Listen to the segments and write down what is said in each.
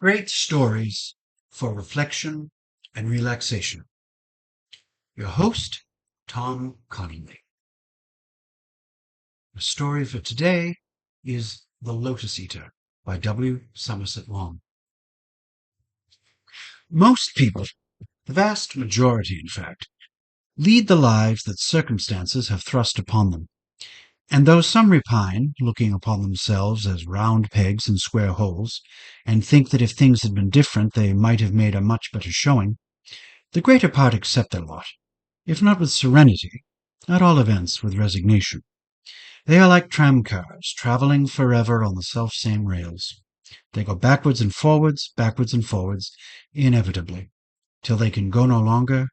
Great stories for reflection and relaxation. Your host, Tom Connolly. The story for today is The Lotus Eater by Somerset Maugham. Most people, the vast majority in fact, lead the lives that circumstances have thrust upon them. And though some repine, looking upon themselves as round pegs in square holes, and think that if things had been different they might have made a much better showing, the greater part accept their lot, if not with serenity, at all events with resignation. They are like tramcars, travelling forever on the self-same rails. They go backwards and forwards, inevitably, till they can go no longer,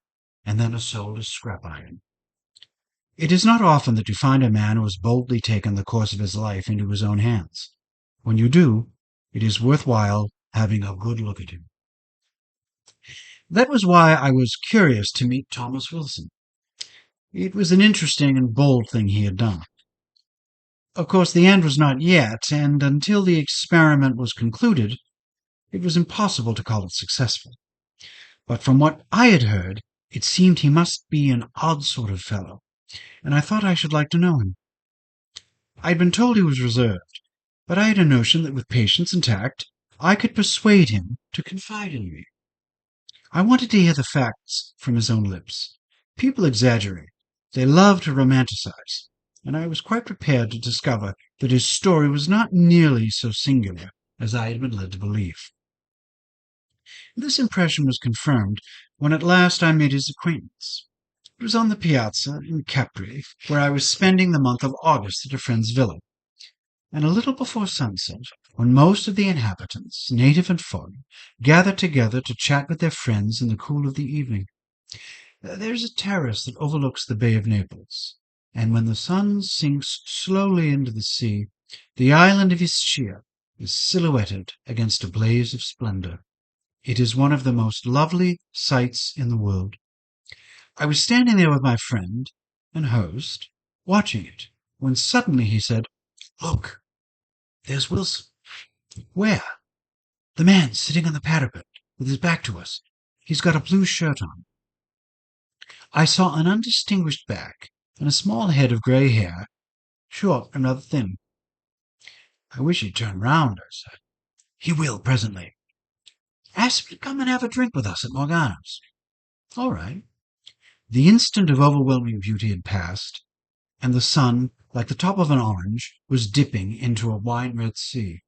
and then a soul is scrap iron. It is not often that you find a man who has boldly taken the course of his life into his own hands. When you do, it is worth while having a good look at him. That was why I was curious to meet Thomas Wilson. It was an interesting and bold thing he had done. Of course, the end was not yet, and until the experiment was concluded, it was impossible to call it successful. But from what I had heard, it seemed he must be an odd sort of fellow, and I thought I should like to know him. I had been told he was reserved, but I had a notion that with patience and tact I could persuade him to confide in me. I wanted to hear the facts from his own lips. People exaggerate. They love to romanticize, and I was quite prepared to discover that his story was not nearly so singular as I had been led to believe. This impression was confirmed when at last I made his acquaintance. It was on the piazza in Capri, where I was spending the month of August at a friend's villa, and a little before sunset, when most of the inhabitants, native and foreign, gather together to chat with their friends in the cool of the evening. There is a terrace that overlooks the Bay of Naples, and when the sun sinks slowly into the sea, the island of Ischia is silhouetted against a blaze of splendor. It is one of the most lovely sights in the world. I was standing there with my friend and host, watching it, when suddenly he said, "Look, there's Wilson." "Where?" "The man sitting on the parapet, with his back to us. He's got a blue shirt on." I saw an undistinguished back and a small head of grey hair, short and rather thin. "I wish he'd turn round," I said. "He will presently." "Ask him to come and have a drink with us at Morgana's." "All right." The instant of overwhelming beauty had passed, and the sun, like the top of an orange, was dipping into a wine-red sea.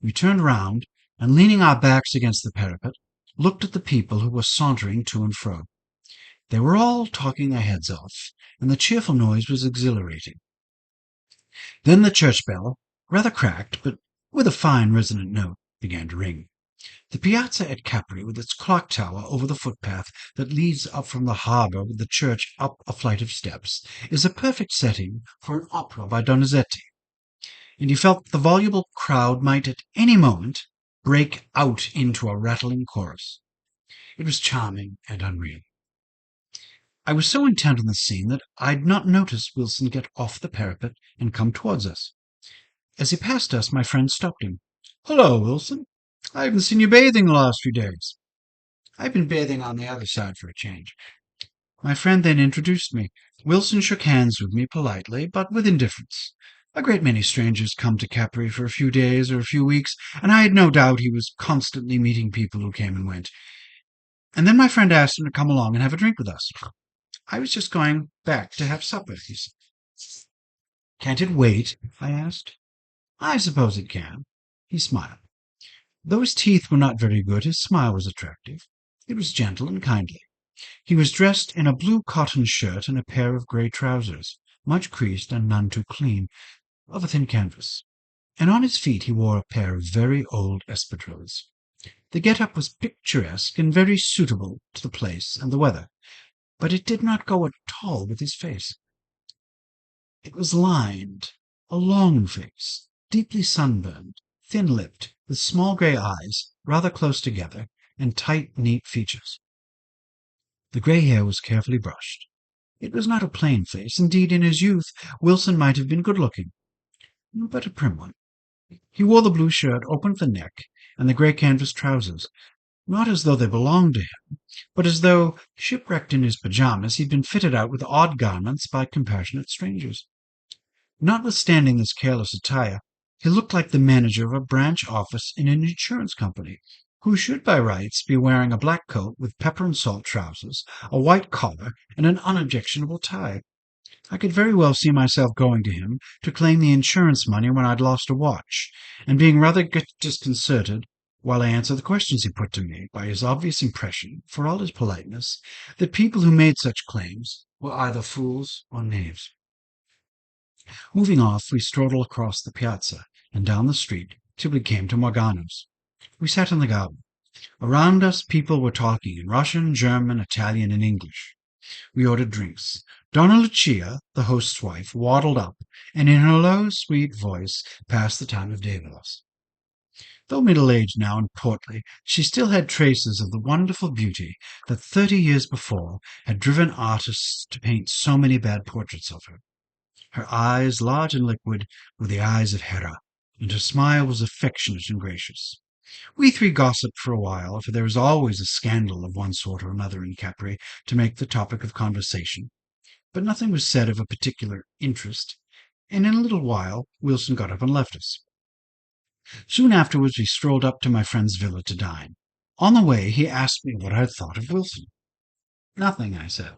We turned round, and leaning our backs against the parapet, looked at the people who were sauntering to and fro. They were all talking their heads off, and the cheerful noise was exhilarating. Then the church bell, rather cracked, but with a fine resonant note, began to ring. The piazza at Capri, with its clock tower over the footpath that leads up from the harbour with the church up a flight of steps, is a perfect setting for an opera by Donizetti, and he felt the voluble crowd might at any moment break out into a rattling chorus. It was charming and unreal. I was so intent on the scene that I had not noticed Wilson get off the parapet and come towards us. As he passed us, my friend stopped him. "Hello, Wilson. I haven't seen you bathing the last few days." "I've been bathing on the other side for a change." My friend then introduced me. Wilson shook hands with me politely, but with indifference. A great many strangers come to Capri for a few days or a few weeks, and I had no doubt he was constantly meeting people who came and went. And then my friend asked him to come along and have a drink with us. "I was just going back to have supper," he said. "Can't it wait?" I asked. "I suppose it can." He smiled. Though his teeth were not very good, his smile was attractive. It was gentle and kindly. He was dressed in a blue cotton shirt and a pair of grey trousers, much creased and none too clean, of a thin canvas, and on his feet he wore a pair of very old espadrilles. The get-up was picturesque and very suitable to the place and the weather, but it did not go at all with his face. It was lined, a long face, deeply sunburned, thin-lipped, with small grey eyes, rather close together, and tight, neat features. The grey hair was carefully brushed. It was not a plain face. Indeed, in his youth, Wilson might have been good-looking, but a prim one. He wore the blue shirt open at the neck and the grey canvas trousers, not as though they belonged to him, but as though, shipwrecked in his pyjamas, he'd been fitted out with odd garments by compassionate strangers. Notwithstanding this careless attire, he looked like the manager of a branch office in an insurance company, who should by rights be wearing a black coat with pepper and salt trousers, a white collar, and an unobjectionable tie. I could very well see myself going to him to claim the insurance money when I'd lost a watch, and being rather disconcerted while I answered the questions he put to me by his obvious impression, for all his politeness, that people who made such claims were either fools or knaves. Moving off, we strolled across the piazza and down the street till we came to Morgano's. We sat in the garden. Around us people were talking in Russian, German, Italian, and English. We ordered drinks. Donna Lucia, the host's wife, waddled up, and in her low, sweet voice passed the time of day with us. Though middle-aged now and portly, she still had traces of the wonderful beauty that 30 years before had driven artists to paint so many bad portraits of her. Her eyes, large and liquid, were the eyes of Hera, and her smile was affectionate and gracious. We three gossiped for a while, for there is always a scandal of one sort or another in Capri to make the topic of conversation, but nothing was said of a particular interest, and in a little while Wilson got up and left us. Soon afterwards we strolled up to my friend's villa to dine. On the way he asked me what I had thought of Wilson. "Nothing," I said.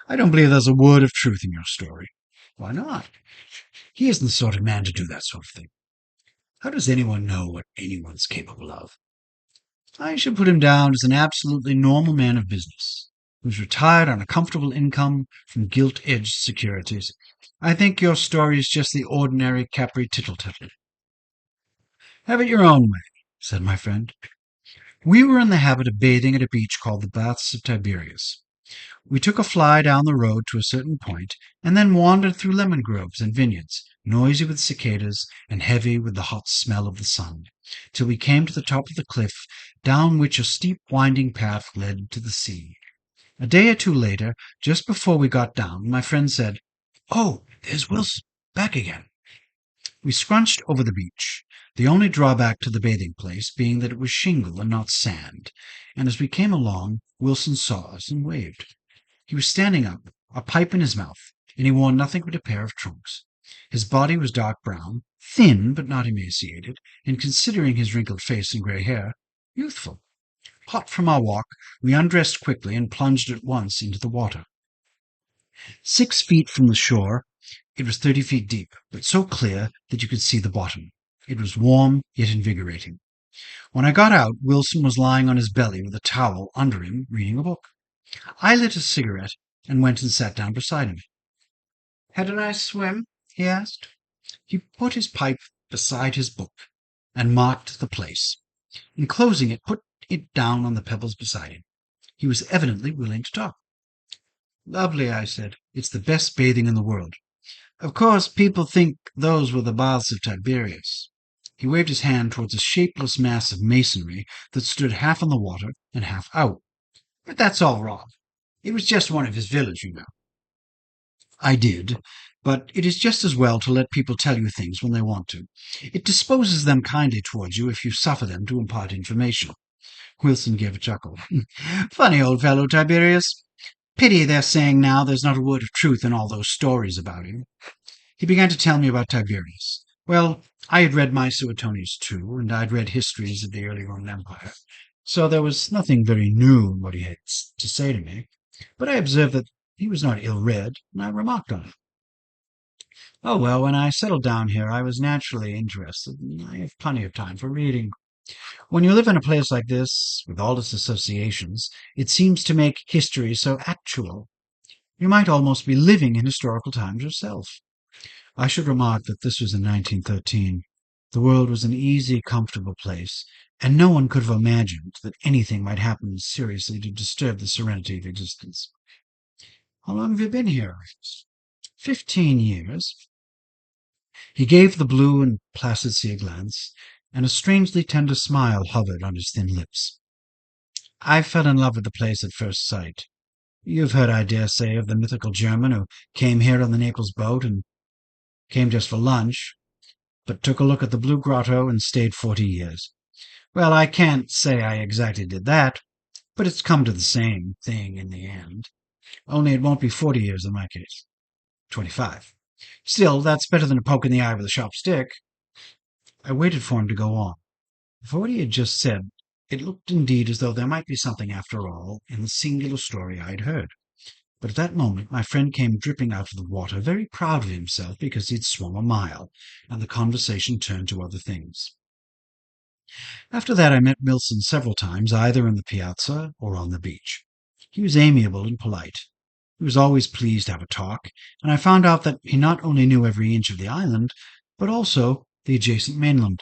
"I don't believe there's a word of truth in your story." "Why not?" "He isn't the sort of man to do that sort of thing." "How does anyone know what anyone's capable of?" "I should put him down as an absolutely normal man of business, who's retired on a comfortable income from gilt-edged securities. I think your story is just the ordinary Capri tittle-tattle." "Have it your own way," said my friend. We were in the habit of bathing at a beach called the Baths of Tiberias. We took a fly down the road to a certain point, and then wandered through lemon groves and vineyards, noisy with cicadas and heavy with the hot smell of the sun, till we came to the top of the cliff, down which a steep winding path led to the sea. A day or two later, just before we got down, my friend said, "Oh, there's Wilson, back again." We scrunched over the beach, the only drawback to the bathing place being that it was shingle and not sand, and as we came along, Wilson saw us and waved. He was standing up, a pipe in his mouth, and he wore nothing but a pair of trunks. His body was dark brown, thin but not emaciated, and considering his wrinkled face and grey hair, youthful. Hot from our walk, we undressed quickly and plunged at once into the water. 6 feet from the shore, it was 30 feet deep, but so clear that you could see the bottom. It was warm, yet invigorating. When I got out, Wilson was lying on his belly with a towel under him, reading a book. I lit a cigarette and went and sat down beside him. "Had a nice swim?" he asked. He put his pipe beside his book and marked the place. In closing it, put it down on the pebbles beside him. He was evidently willing to talk. "Lovely," I said. "It's the best bathing in the world. Of course, people think those were the baths of Tiberias." He waved his hand towards a shapeless mass of masonry that stood half in the water and half out. "But that's all wrong. It was just one of his villas, you know." I did, but it is just as well to let people tell you things when they want to. It disposes them kindly towards you if you suffer them to impart information. Wilson gave a chuckle. "Funny old fellow, Tiberius. Pity they're saying now there's not a word of truth in all those stories about him." He began to tell me about Tiberius. Well, I had read my Suetonius too, and I'd read histories of the early Roman Empire, so there was nothing very new in what he had to say to me, but I observed that he was not ill-read, and I remarked on it. "Oh, well, when I settled down here, I was naturally interested, and I have plenty of time for reading. When you live in a place like this, with all its associations, it seems to make history so actual. You might almost be living in historical times yourself." I should remark that this was in 1913. The world was an easy, comfortable place, and no one could have imagined that anything might happen seriously to disturb the serenity of existence. "How long have you been here?" I asked. 15 years. He gave the blue and placid sea a glance, and a strangely tender smile hovered on his thin lips. "I fell in love with the place at first sight. You've heard, I dare say, of the mythical German who came here on the Naples boat and came just for lunch. but took a look at the Blue Grotto and stayed 40 years. Well, I can't say I exactly did that, but it's come to the same thing in the end. Only it won't be 40 years in my case. 25. Still, that's better than a poke in the eye with a sharp stick. I waited for him to go on. For what he had just said, it looked indeed as though there might be something after all in the singular story I had heard. But at that moment my friend came dripping out of the water, very proud of himself because he'd swum a mile, and the conversation turned to other things. After that I met Wilson several times, either in the piazza or on the beach. He was amiable and polite. He was always pleased to have a talk, and I found out that he not only knew every inch of the island, but also the adjacent mainland.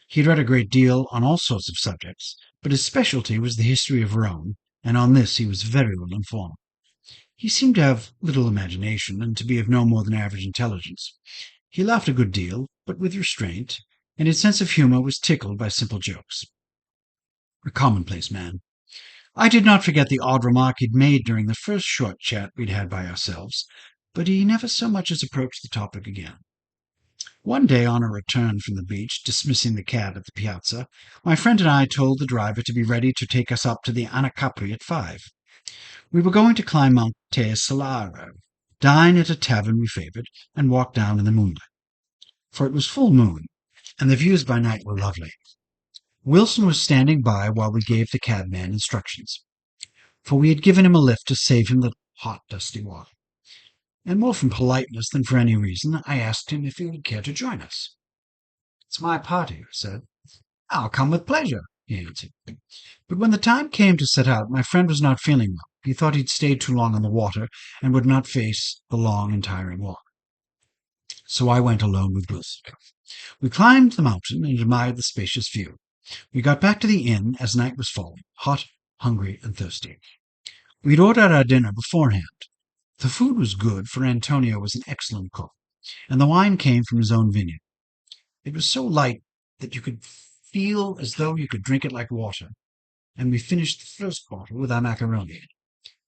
He had read a great deal on all sorts of subjects, but his specialty was the history of Rome, and on this he was very well informed. He seemed to have little imagination, and to be of no more than average intelligence. He laughed a good deal, but with restraint, and his sense of humour was tickled by simple jokes. A commonplace man. I did not forget the odd remark he'd made during the first short chat we'd had by ourselves, but he never so much as approached the topic again. One day on our return from the beach, dismissing the cab at the piazza, my friend and I told the driver to be ready to take us up to the Anacapri at 5. We were going to climb Mount Salaro, dine at a tavern we favoured, and walk down in the moonlight. For it was full moon, and the views by night were lovely. Wilson was standing by while we gave the cabman instructions, for we had given him a lift to save him the hot, dusty walk. And more from politeness than for any reason, I asked him if he would care to join us. "It's my party," I said. "I'll come with pleasure," he answered. But when the time came to set out, my friend was not feeling well. He thought he'd stayed too long on the water, and would not face the long and tiring walk. So I went alone with Wilson. We climbed the mountain and admired the spacious view. We got back to the inn as night was falling, hot, hungry, and thirsty. We'd ordered our dinner beforehand. The food was good, for Antonio was an excellent cook, and the wine came from his own vineyard. It was so light that you could feel as though you could drink it like water, and we finished the first bottle with our macaroni.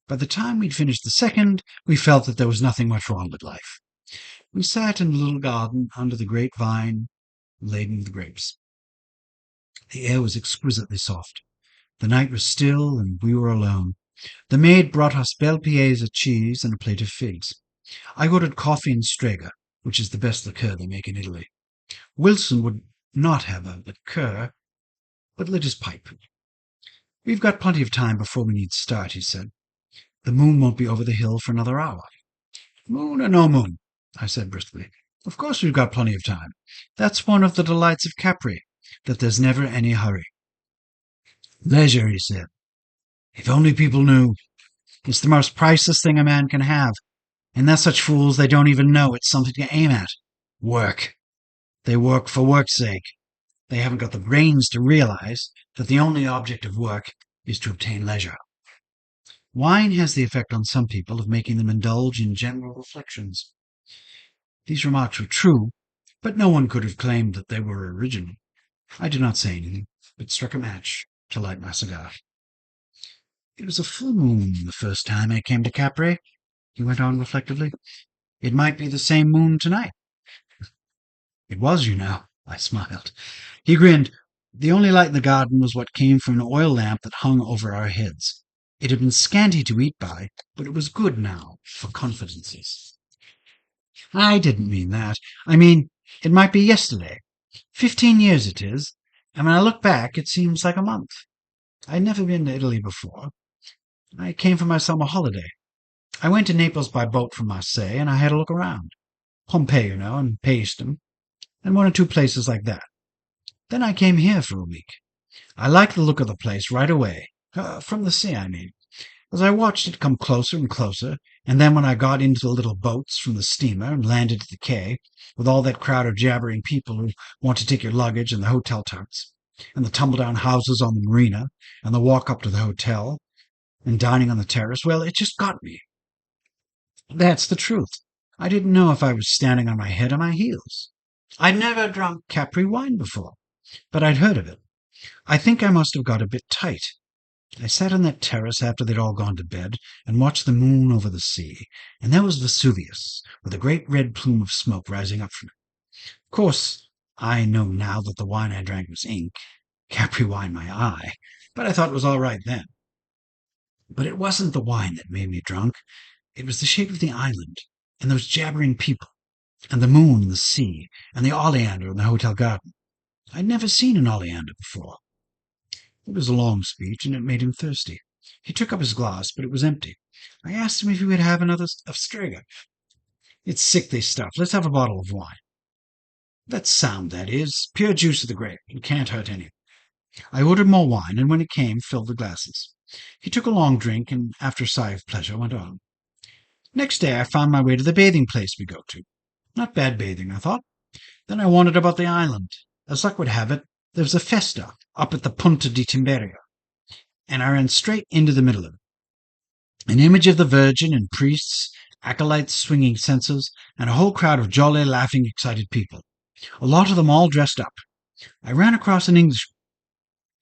By the time we'd finished the second, we felt that there was nothing much wrong with life. We sat in a little garden under the great vine laden with grapes. The air was exquisitely soft. The night was still, and we were alone. The maid brought us bel pieds of cheese and a plate of figs. I ordered coffee and strega, which is the best liqueur they make in Italy. Wilson would not have a liqueur, but lit his pipe. "We've got plenty of time before we need start," he said. "The moon won't be over the hill for another hour." "Moon or no moon," I said briskly, "of course we've got plenty of time. That's one of the delights of Capri, that there's never any hurry." "Leisure," he said. "If only people knew. It's the most priceless thing a man can have, and they're such fools they don't even know it's something to aim at. Work. They work for work's sake. They haven't got the brains to realize that the only object of work is to obtain leisure." Wine has the effect on some people of making them indulge in general reflections. These remarks were true, but no one could have claimed that they were original. I did not say anything, but struck a match to light my cigar. "It was a full moon the first time I came to Capri," he went on reflectively. "It might be the same moon tonight." "It was, you know," I smiled. He grinned. The only light in the garden was what came from an oil lamp that hung over our heads. It had been scanty to eat by, but it was good now for confidences. "I didn't mean that. I mean, it might be yesterday. 15 years it is, and when I look back it seems like a month. I'd never been to Italy before. I came for my summer holiday. I went to Naples by boat from Marseille, and I had a look around. Pompeii, you know, and Paestum, and one or two places like that. Then I came here for a week. I liked the look of the place right away, from the sea, I mean. As I watched it come closer and closer, and then when I got into the little boats from the steamer and landed at the quay, with all that crowd of jabbering people who want to take your luggage and the hotel tarts, and the tumble-down houses on the marina, and the walk up to the hotel, and dining on the terrace, well, it just got me. That's the truth. I didn't know if I was standing on my head or my heels. I'd never drunk Capri wine before, but I'd heard of it. I think I must have got a bit tight. I sat on that terrace after they'd all gone to bed and watched the moon over the sea, and there was Vesuvius, with a great red plume of smoke rising up from it. course, I know now that the wine I drank was ink, Capri wine my eye, but I thought it was all right then. But it wasn't the wine that made me drunk. It was the shape of the island, and those jabbering people, and the moon and the sea, and the oleander in the hotel garden. I'd never seen an oleander before. It was a long speech, and it made him thirsty. He took up his glass, but it was empty. I asked him if he would have another of Strega. It's sickly stuff. Let's have a bottle of wine. That's sound, that is. Pure juice of the grape. It can't hurt any. I ordered more wine, and when it came, filled the glasses. He took a long drink, and after a sigh of pleasure, went on. Next day I found my way to the bathing place we go to. Not bad bathing, I thought. Then I wandered about the island. As luck would have it, there was a festa up at the Punta di Timberia, and I ran straight into the middle of it. An image of the Virgin and priests, acolytes swinging censers, and a whole crowd of jolly, laughing, excited people. A lot of them all dressed up. I ran across an Englishman,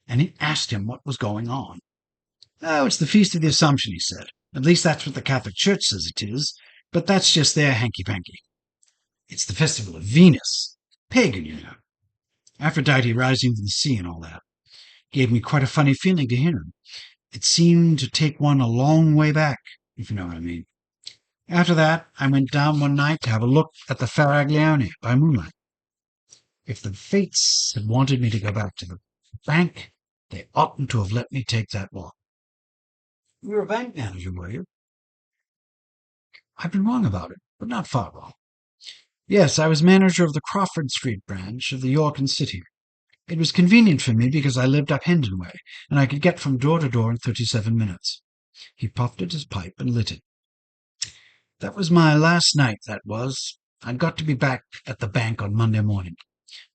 and asked him what was going on. Oh, it's the Feast of the Assumption, he said. At least that's what the Catholic Church says it is, but that's just their hanky-panky. It's the festival of Venus. Pagan, you know. Aphrodite rising from the sea and all that. Gave me quite a funny feeling to hear him. It seemed to take one a long way back, if you know what I mean. After that, I went down one night to have a look at the Faraglione by moonlight. If the fates had wanted me to go back to the bank, they oughtn't to have let me take that walk. You were a bank manager, were you? I've been wrong about it, but not far wrong. Yes, I was manager of the Crawford Street branch of the York and City. It was convenient for me because I lived up Hendon way, and I could get from door to door in 37 minutes. He puffed at his pipe and lit it. That was my last night, that was. I'd got to be back at the bank on Monday morning.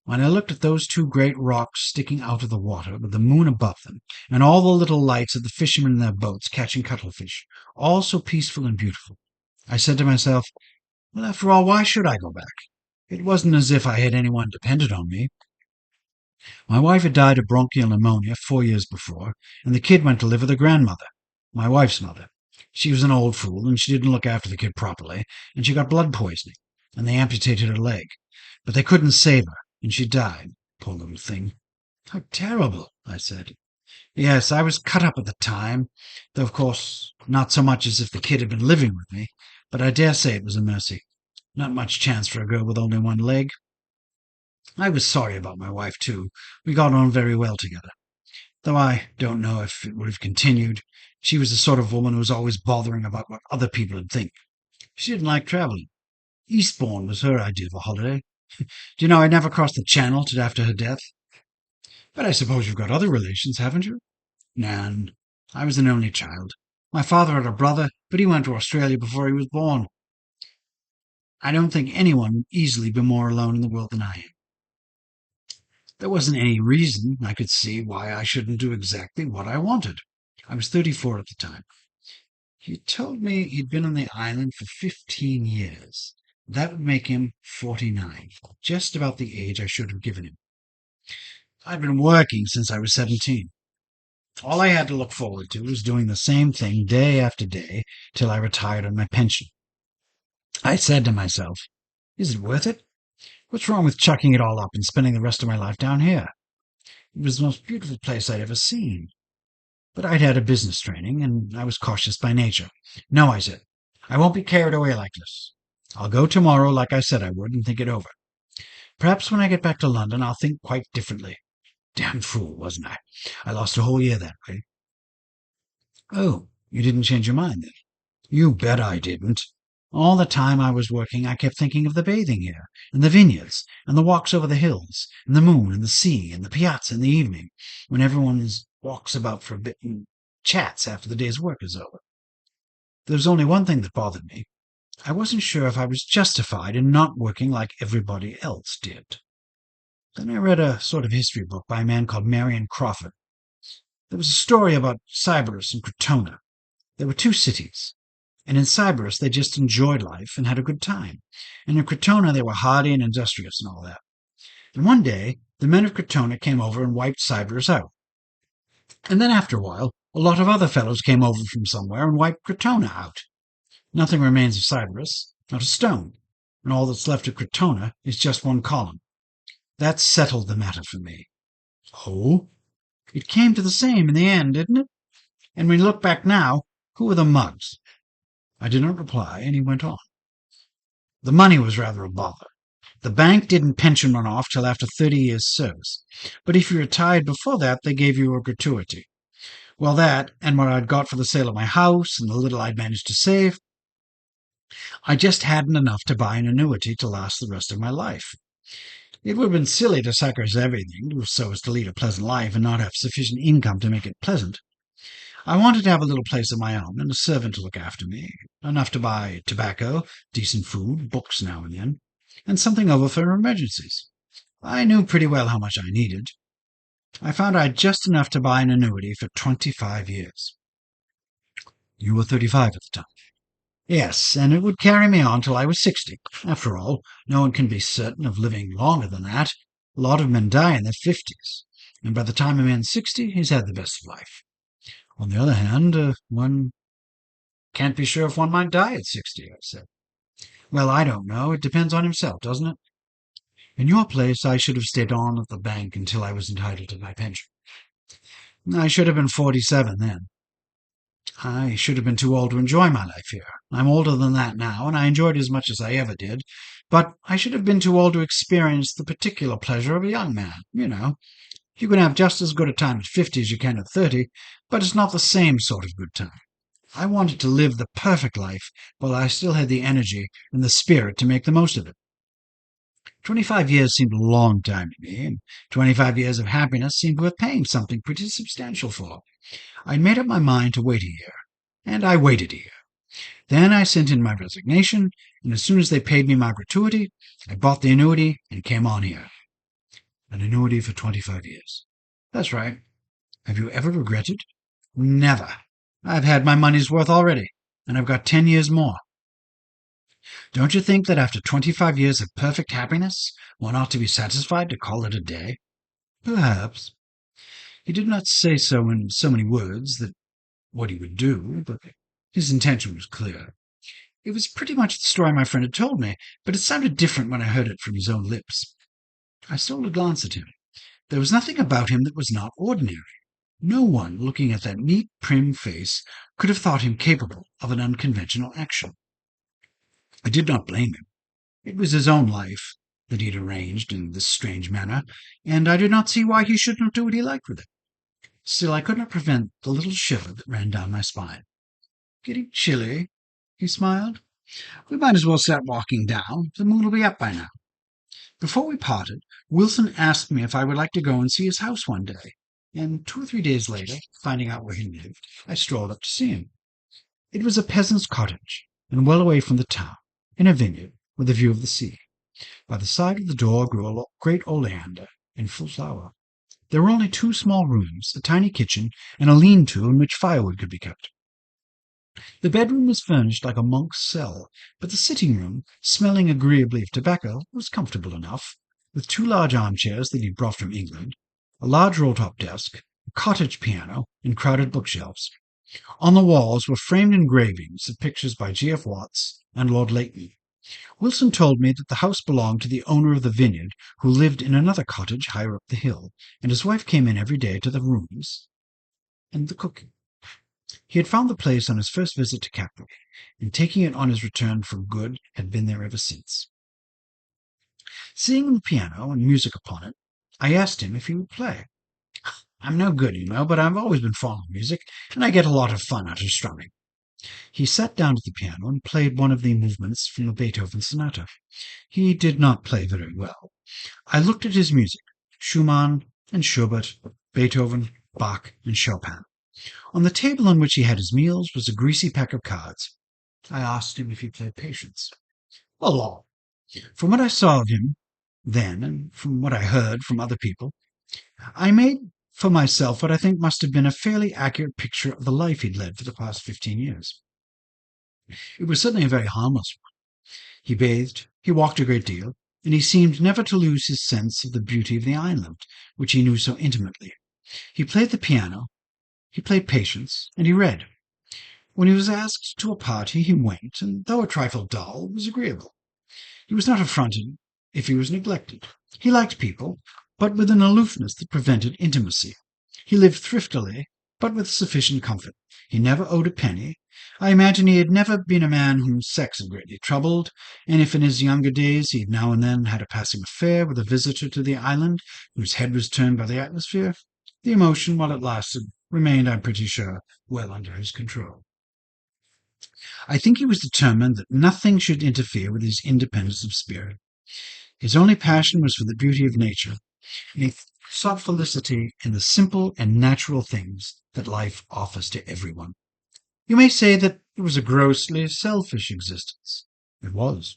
When I looked at those two great rocks sticking out of the water, with the moon above them, and all the little lights of the fishermen in their boats catching cuttlefish, all so peaceful and beautiful, I said to myself, well, after all, why should I go back? It wasn't as if I had anyone dependent on me. My wife had died of bronchial pneumonia 4 years before, and the kid went to live with her grandmother, my wife's mother. She was an old fool, and she didn't look after the kid properly, and she got blood poisoning, and they amputated her leg. But they couldn't save her, and she died, poor little thing. How terrible, I said. Yes, I was cut up at the time, though of course not so much as if the kid had been living with me, but I dare say it was a mercy. Not much chance for a girl with only one leg. I was sorry about my wife, too. We got on very well together, though I don't know if it would have continued. She was the sort of woman who was always bothering about what other people would think. She didn't like travelling. Eastbourne was her idea of a holiday. Do you know I never crossed the Channel till after her death? But I suppose you've got other relations, haven't you? None. I was an only child. My father had a brother, but he went to Australia before he was born. I don't think anyone would easily be more alone in the world than I am. There wasn't any reason I could see why I shouldn't do exactly what I wanted. I was 34 at the time. He told me he'd been on the island for 15 years. That would make him 49, just about the age I should have given him. I'd been working since I was 17. All I had to look forward to was doing the same thing day after day till I retired on my pension. I said to myself, is it worth it? What's wrong with chucking it all up and spending the rest of my life down here? It was the most beautiful place I'd ever seen. But I'd had a business training, and I was cautious by nature. No, I said, I won't be carried away like this. I'll go tomorrow like I said I would and think it over. Perhaps when I get back to London I'll think quite differently. Damn fool, wasn't I? I lost a whole year that way. Oh, you didn't change your mind then? You bet I didn't. All the time I was working I kept thinking of the bathing here, and the vineyards, and the walks over the hills, and the moon, and the sea, and the piazza in the evening, when everyone walks about for a bit and chats after the day's work is over. There was only one thing that bothered me. I wasn't sure if I was justified in not working like everybody else did. Then I read a sort of history book by a man called Marion Crawford. There was a story about Sybaris and Crotona. There were two cities, and in Sybaris they just enjoyed life and had a good time, and in Crotona they were hardy and industrious and all that. And one day the men of Crotona came over and wiped Sybaris out. And then after a while a lot of other fellows came over from somewhere and wiped Crotona out. Nothing remains of Sybaris, not a stone, and all that's left of Crotona is just one column. That settled the matter for me. Oh? It came to the same in the end, didn't it? And when you look back now, who were the mugs? I did not reply, and he went on. The money was rather a bother. The bank didn't pension one off till after 30 years' service, but if you retired before that, they gave you a gratuity. Well, that, and what I'd got for the sale of my house, and the little I'd managed to save, I just hadn't enough to buy an annuity to last the rest of my life. It would have been silly to sacrifice everything so as to lead a pleasant life and not have sufficient income to make it pleasant. I wanted to have a little place of my own and a servant to look after me, enough to buy tobacco, decent food, books now and then, and something over for emergencies. I knew pretty well how much I needed. I found I had just enough to buy an annuity for 25 years. You were 35 at the time. Yes, and it would carry me on till I was 60. After all, no one can be certain of living longer than that. A lot of men die in their 50s, and by the time a man's 60, he's had the best of life. On the other hand, one can't be sure if one might die at 60, I said. Well, I don't know. It depends on himself, doesn't it? In your place, I should have stayed on at the bank until I was entitled to my pension. I should have been 47 then. I should have been too old to enjoy my life here. I'm older than that now, and I enjoyed it as much as I ever did. But I should have been too old to experience the particular pleasure of a young man, you know. You can have just as good a time at 50 as you can at 30, but it's not the same sort of good time. I wanted to live the perfect life while I still had the energy and the spirit to make the most of it. 25 years seemed a long time to me, and 25 years of happiness seemed worth paying something pretty substantial for. I'd made up my mind to wait a year, and I waited a year. Then I sent in my resignation, and as soon as they paid me my gratuity, I bought the annuity and came on here. An annuity for 25 years. That's right. Have you ever regretted? Never. I've had my money's worth already, and I've got 10 years more. Don't you think that after 25 years of perfect happiness, one ought to be satisfied to call it a day? Perhaps. He did not say so in so many words that what he would do, but his intention was clear. It was pretty much the story my friend had told me, but it sounded different when I heard it from his own lips. I stole a glance at him. There was nothing about him that was not ordinary. No one, looking at that neat, prim face, could have thought him capable of an unconventional action. I did not blame him. It was his own life that he had arranged in this strange manner, and I did not see why he should not do what he liked with it. Still, I could not prevent the little shiver that ran down my spine. Getting chilly, he smiled. We might as well start walking down. The moon will be up by now. Before we parted, Wilson asked me if I would like to go and see his house one day, and 2 or 3 days later, finding out where he lived, I strolled up to see him. It was a peasant's cottage, and well away from the town, in a vineyard, with a view of the sea. By the side of the door grew a great oleander, in full flower. There were only 2 small rooms, a tiny kitchen, and a lean-to in which firewood could be kept. The bedroom was furnished like a monk's cell, but the sitting-room, smelling agreeably of tobacco, was comfortable enough, with 2 large armchairs that he brought from England, a large roll-top desk, a cottage piano, and crowded bookshelves. On the walls were framed engravings of pictures by G.F. Watts and Lord Leighton. Wilson told me that the house belonged to the owner of the vineyard, who lived in another cottage higher up the hill, and his wife came in every day to the rooms and the cooking. He had found the place on his first visit to Capri, and taking it on his return for good, had been there ever since. Seeing the piano and music upon it, I asked him if he would play. I'm no good, you know, but I've always been fond of music, and I get a lot of fun out of strumming. He sat down at the piano and played one of the movements from the Beethoven sonata. He did not play very well. I looked at his music, Schumann and Schubert, Beethoven, Bach, and Chopin. On the table on which he had his meals was a greasy pack of cards. I asked him if he played Patience. A lot. From what I saw of him then, and from what I heard from other people, I made for myself what I think must have been a fairly accurate picture of the life he'd led for the past 15 years. It was certainly a very harmless one. He bathed, he walked a great deal, and he seemed never to lose his sense of the beauty of the island, which he knew so intimately. He played the piano, he played Patience, and he read. When he was asked to a party, he went, and though a trifle dull, was agreeable. He was not affronted, if he was neglected. He liked people, but with an aloofness that prevented intimacy. He lived thriftily, but with sufficient comfort. He never owed a penny. I imagine he had never been a man whom sex had greatly troubled, and if in his younger days he had now and then had a passing affair with a visitor to the island whose head was turned by the atmosphere, the emotion, while it lasted, remained, I'm pretty sure, well under his control. I think he was determined that nothing should interfere with his independence of spirit. His only passion was for the beauty of nature, and he sought felicity in the simple and natural things that life offers to everyone. You may say that it was a grossly selfish existence. It was.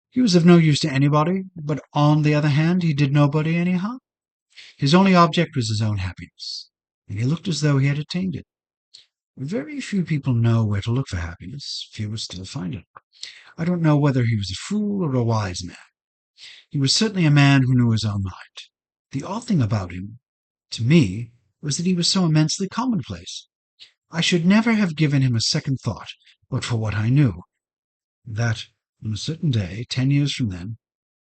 He was of no use to anybody, but on the other hand, he did nobody any harm. His only object was his own happiness, and he looked as though he had attained it. Very few people know where to look for happiness. Fewer still find it. I don't know whether he was a fool or a wise man. He was certainly a man who knew his own mind. The odd thing about him, to me, was that he was so immensely commonplace. I should never have given him a second thought but for what I knew, that on a certain day, 10 years from then,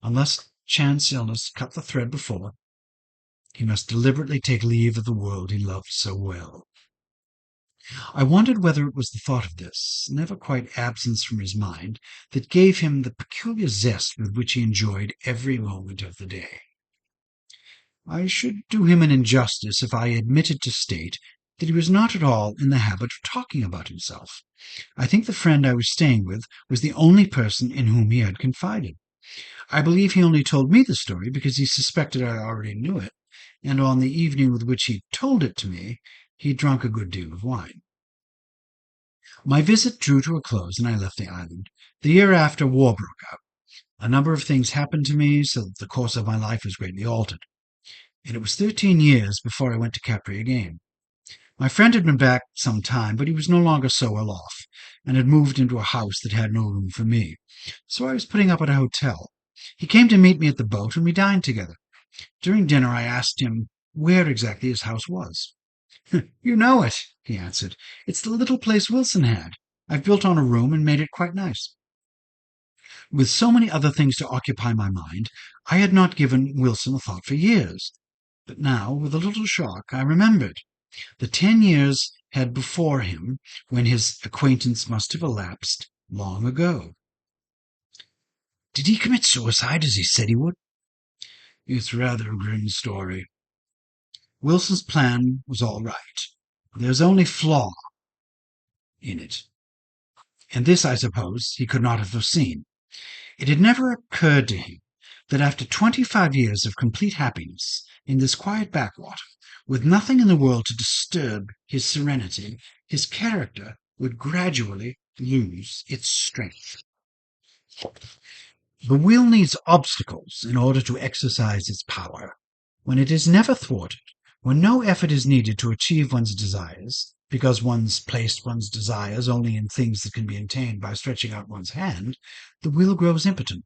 unless chance illness cut the thread before, he must deliberately take leave of the world he loved so well. I wondered whether it was the thought of this, never quite absence from his mind, that gave him the peculiar zest with which he enjoyed every moment of the day. I should do him an injustice if I admitted to state that he was not at all in the habit of talking about himself. I think the friend I was staying with was the only person in whom he had confided. I believe he only told me the story because he suspected I already knew it, and on the evening with which he told it to me, he drank a good deal of wine. My visit drew to a close, and I left the island. The year after, war broke out. A number of things happened to me, so that the course of my life was greatly altered, and it was 13 years before I went to Capri again. My friend had been back some time, but he was no longer so well off, and had moved into a house that had no room for me, so I was putting up at a hotel. He came to meet me at the boat, and we dined together. During dinner I asked him where exactly his house was. "You know it," he answered. "It's the little place Wilson had. I've built on a room and made it quite nice." With so many other things to occupy my mind, I had not given Wilson a thought for years. But now, with a little shock, I remembered. The 10 years had before him when his acquaintance must have elapsed long ago. Did he commit suicide as he said he would? It's rather a grim story. Wilson's plan was all right. There's only flaw in it. And this, I suppose, he could not have foreseen. It had never occurred to him that after 25 years of complete happiness in this quiet backwater, with nothing in the world to disturb his serenity, his character would gradually lose its strength. The will needs obstacles in order to exercise its power. When it is never thwarted, when no effort is needed to achieve one's desires, because one's placed one's desires only in things that can be attained by stretching out one's hand, the will grows impotent.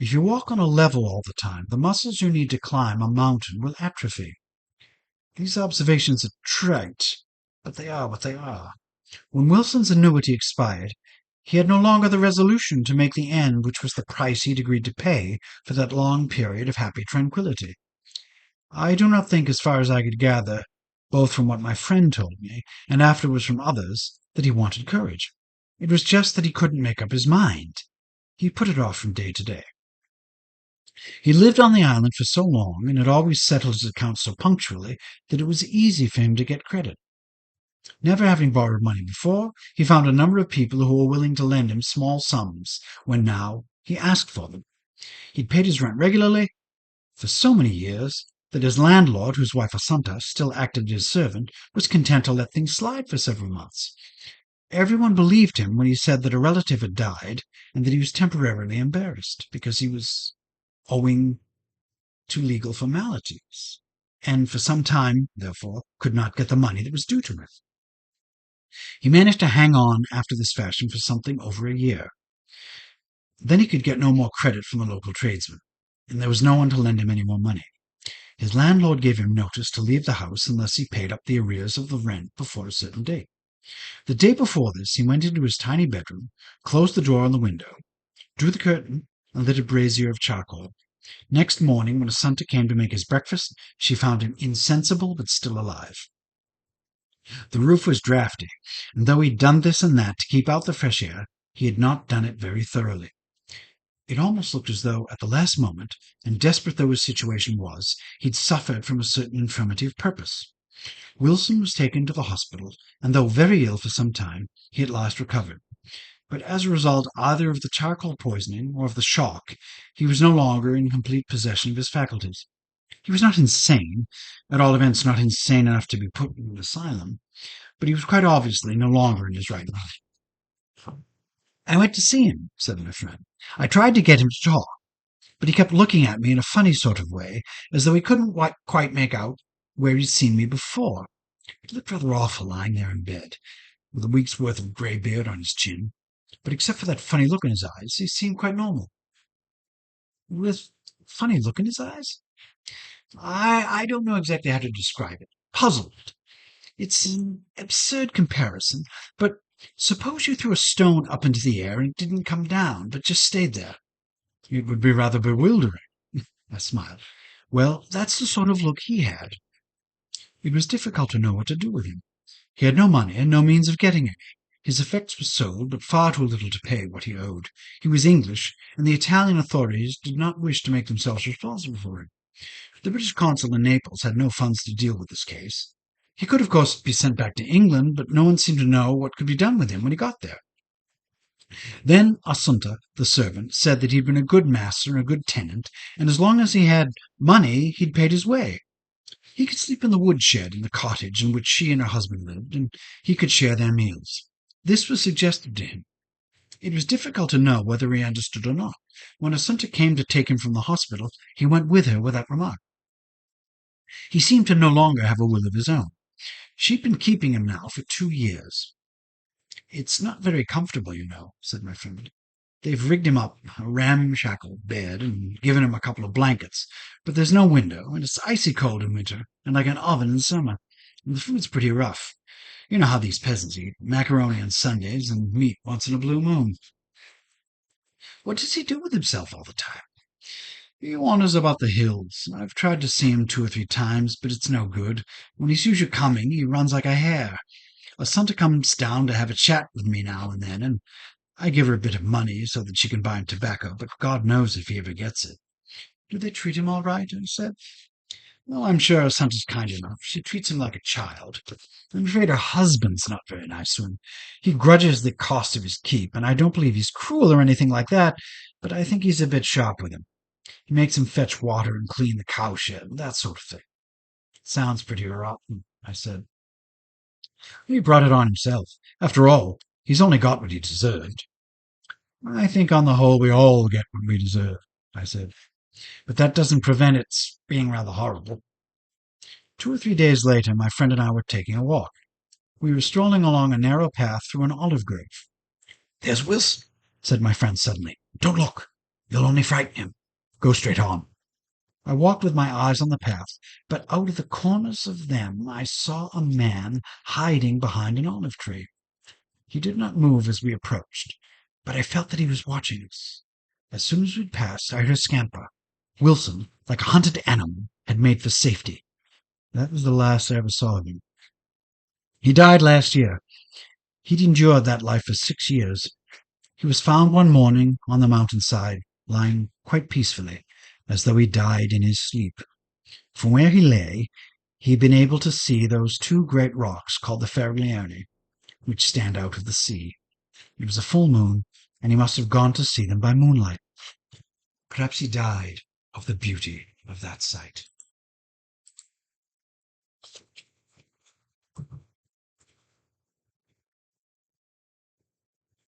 If you walk on a level all the time, the muscles you need to climb a mountain will atrophy. These observations are trite, but they are what they are. When Wilson's annuity expired, he had no longer the resolution to make the end which was the price he'd agreed to pay for that long period of happy tranquillity. I do not think, as far as I could gather, both from what my friend told me and afterwards from others, that he wanted courage. It was just that he couldn't make up his mind. He put it off from day to day. He lived on the island for so long, and had always settled his accounts so punctually, that it was easy for him to get credit. Never having borrowed money before, he found a number of people who were willing to lend him small sums when now he asked for them. He'd paid his rent regularly for so many years that his landlord, whose wife Assunta still acted as servant, was content to let things slide for several months. Everyone believed him when he said that a relative had died and that he was temporarily embarrassed because he was owing to legal formalities, and for some time, therefore, could not get the money that was due to him. He managed to hang on after this fashion for something over a year. Then he could get no more credit from the local tradesmen, and there was no one to lend him any more money. His landlord gave him notice to leave the house unless he paid up the arrears of the rent before a certain date. The day before this, he went into his tiny bedroom, closed the door on the window, drew the curtain, and lit a brazier of charcoal. Next morning, when Assunta came to make his breakfast, she found him insensible but still alive. The roof was draughty, and though he'd done this and that to keep out the fresh air, he had not done it very thoroughly. It almost looked as though, at the last moment, and desperate though his situation was, he'd suffered from a certain infirmity of purpose. Wilson was taken to the hospital, and though very ill for some time, he at last recovered. But as a result either of the charcoal poisoning or of the shock, he was no longer in complete possession of his faculties. He was not insane, at all events not insane enough to be put in an asylum, but he was quite obviously no longer in his right mind. "I went to see him," said my friend. "I tried to get him to talk, but he kept looking at me in a funny sort of way, as though he couldn't quite make out where he'd seen me before. He looked rather awful lying there in bed, with a week's worth of grey beard on his chin, but except for that funny look in his eyes, he seemed quite normal." "With funny look in his eyes?" I don't know exactly how to describe it. Puzzled. It's an absurd comparison, but suppose you threw a stone up into the air and it didn't come down, but just stayed there. It would be rather bewildering. I smiled. Well, that's the sort of look he had. It was difficult to know what to do with him. He had no money and no means of getting any. His effects were sold, but far too little to pay what he owed. He was English, and the Italian authorities did not wish to make themselves responsible for him. The British consul in Naples had no funds to deal with this case. He could, of course, be sent back to England, but no one seemed to know what could be done with him when he got there. Then Assunta, the servant, said that he'd been a good master and a good tenant, and as long as he had money, he'd paid his way. He could sleep in the woodshed in the cottage in which she and her husband lived, and he could share their meals. This was suggested to him. It was difficult to know whether he understood or not. When Assunta came to take him from the hospital, he went with her without remark. He seemed to no longer have a will of his own. She'd been keeping him now for 2 years. "It's not very comfortable, you know," said my friend. "They've rigged him up a ramshackle bed and given him a couple of blankets, but there's no window, and it's icy cold in winter, and like an oven in summer. And the food's pretty rough. You know how these peasants eat, macaroni on Sundays and meat once in a blue moon." "What does he do with himself all the time?" "He wanders about the hills. I've tried to see him 2 or 3 times, but it's no good. When he sees you coming, he runs like a hare. Assunta comes down to have a chat with me now and then, and I give her a bit of money so that she can buy him tobacco, but God knows if he ever gets it." "Do they treat him all right?" I said. "Well, I'm sure Assunta's kind enough. She treats him like a child, but I'm afraid her husband's not very nice to him. He grudges the cost of his keep, and I don't believe he's cruel or anything like that, but I think he's a bit sharp with him. He makes him fetch water and clean the cowshed, and that sort of thing." "Sounds pretty rotten," I said. "He brought it on himself. After all, he's only got what he deserved." "I think on the whole we all get what we deserve," I said. "But that doesn't prevent its being rather horrible." 2 or 3 days later, my friend and I were taking a walk. We were strolling along a narrow path through an olive grove. "There's Wilson," said my friend suddenly. "Don't look. You'll only frighten him. Go straight on." I walked with my eyes on the path, but out of the corners of them I saw a man hiding behind an olive tree. He did not move as we approached, but I felt that he was watching us. As soon as we'd passed, I heard a scamper. Wilson, like a hunted animal, had made for safety. That was the last I ever saw of him. He died last year. He'd endured that life for 6 years. He was found one morning on the mountainside, lying quite peacefully, as though he died in his sleep. From where he lay, he had been able to see those 2 great rocks called the Fariglioni, which stand out of the sea. It was a full moon, and he must have gone to see them by moonlight. Perhaps he died of the beauty of that sight.